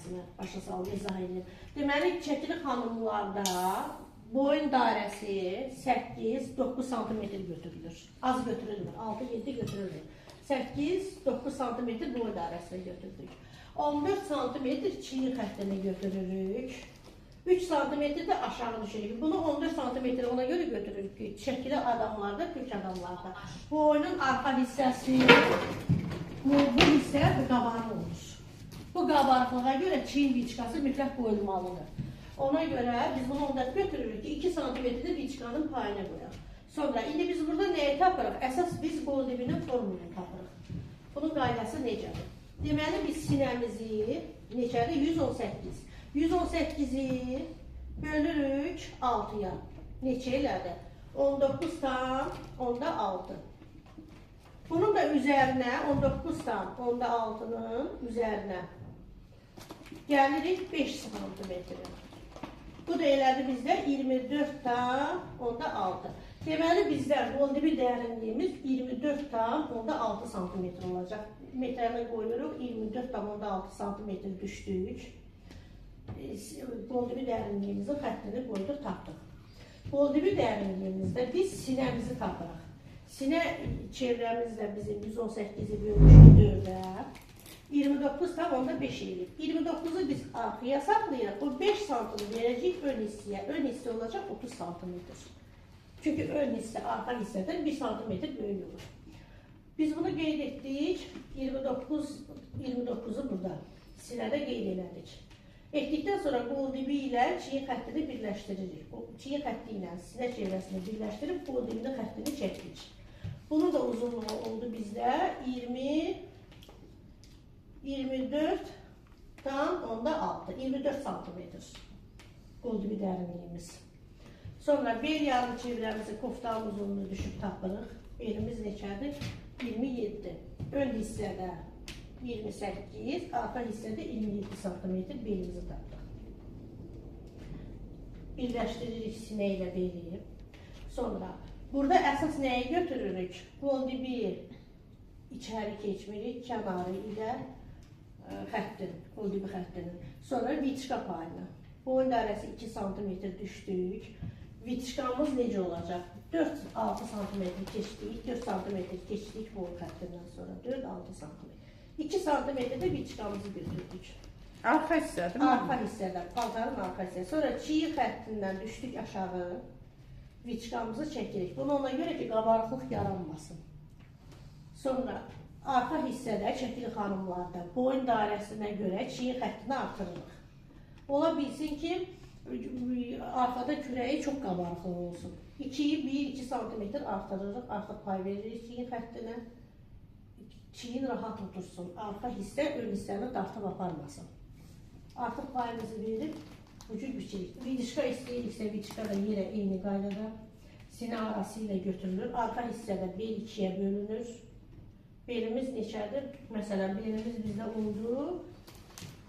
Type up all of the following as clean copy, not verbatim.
izah başa salıb, izah edin. Deməli, çəkili xanımlarda boyun dairəsi 8-9 sm götürülür. Az götürülmür, 6-7 götürülür. 8-9 sm boyun dairəsini götürdük. 14 sm çiyin xəttini götürürük. 3 sm də aşağı düşürük. Bunu 14 sm ona göre götürürük ki, çəkili adamlarda, Türk adamlarda. Boynun arxa hissəsi, bu hissə qabarıq olur. Bu qabarıqlığa göre çiyin viçkası mütləq qoyulmalıdır. Ona göre biz bunu onda götürürük ki, 2 sm de viçkanın payına qoyaq. Sonra, indi biz burada nəyi tapırıq? Əsas biz qol dibinin formülünü tapırıq. Bunun qaydası necədir? Deməli, biz sinəmizi necədir? 118. 118'i bölürük 6'ya. Neçə elədi? 19 tam, onda 6. Bunun da üzerine 19 tam, onda 6'nın üzerine gelirik 5 santimetre. Bu da elədi bizdə 24 tam, onda 6. Deməli bizdən qol dibi dərinliyimiz 24 tam, onda 6 santimetre olacaq. Metrələ qoyuruq, 24 tam, onda 6 santimetre düşdük. Qol dibi dərinliyimizin xəttini qoyduq, tapdıq. Qol dibi dərinliyimizdə biz sinəmizi tapırıq. Sinə çevrəmizdə bizim 118'i bölmüşük 4'ə. 29 tam, onda 5 eləyib. 29'u biz arxaya saxlayırıq. O 5 santını verəcək ön hissəyə. Ön hissə olacaq 30 santimetr. Çünki ön hissə arxa hissədən 1 santimetr böyük olur. Biz bunu qeyd etdik. 29'u burada. Sinədə qeyd elədik. Etdikdən sonra qol dibi ilə çiyin xəttini birləşdiririk. Çiyin xətti ilə sinə çevrəsini birləşdirib qol dibinin xəttini çəkdik. Bunun da uzunluğu oldu bizdə 24 tam, onda 6. 24 santimetr qol dibi dərinliyimiz. Sonra bel yarım çevrəmizi, koftanın uzunluğunu düşüb tapırıq. Belimiz neçədir? 27. Ön hissədə 28, arxa hissədə 27 cm belimizi tapdıq. Birləşdiririk sinə ilə beli. Sonra, burada əsas nəyi götürürük? Qol dibi içəri keçmirik, kənarı ilə xəttin, qol dibi xəttinin. Sonra viçka payına. Boyun dairəsi 2 cm düşdük. Viçkamız necə olacaq? 4-6 cm keçdik, 4 cm keçdik boyun xəttindən sonra. 4-6 cm. 2 santimetrede viçkamızı götürdük. Arxa hissə, değil mi? Arxa hissədən, paltarın arxa hissəsi. Sonra çiyi xəttindən düşdük aşağı, viçkamızı çəkirik. Bunu ona göre ki, qabarıqlıq yaranmasın. Sonra arxa hissədə çəkili xanımlarda boyun dairəsinə görə çiyi xəttini artırırıq. Ola bilsin ki, arxada kürəyi çox qabarıqlı olsun. 1-2 santimetr artırırıq, arxa pay veririk çiyin xəttinə. Çiyin rahat otursun. Arxa hissə ön hissəni dartıb aparmasın. Artıq payımızı verib bu cür biçirik. Viçka istəyiriksə viçka da yenə eyni qaydada sinə arası ilə götürülür. Arxa hissədə bel 2'yə bölünür. Belimiz neçədir? Məsələn, belimiz bizdə oldu.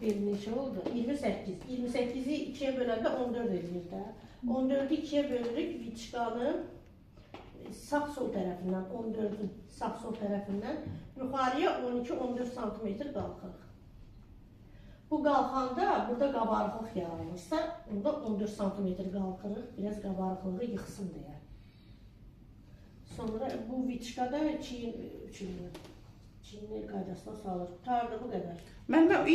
Bel neçə oldu? 28. 28'i 2'yə böləndə 14 edilir də. 14'ü 2'yə bölürük viçkanın sağ-sol tərəfindən, 14'ün sağ-sol tərəfindən yuxarıya 12-14 cm qalxırıq. Bu qalxanda burada qabarıqlıq yaranırsa, onda 14 cm qalxırıq, biraz qabarıqlığı yıxsın deyə. Sonra bu viçkada çiyin qaydasına salır. Tutardı bu qədər.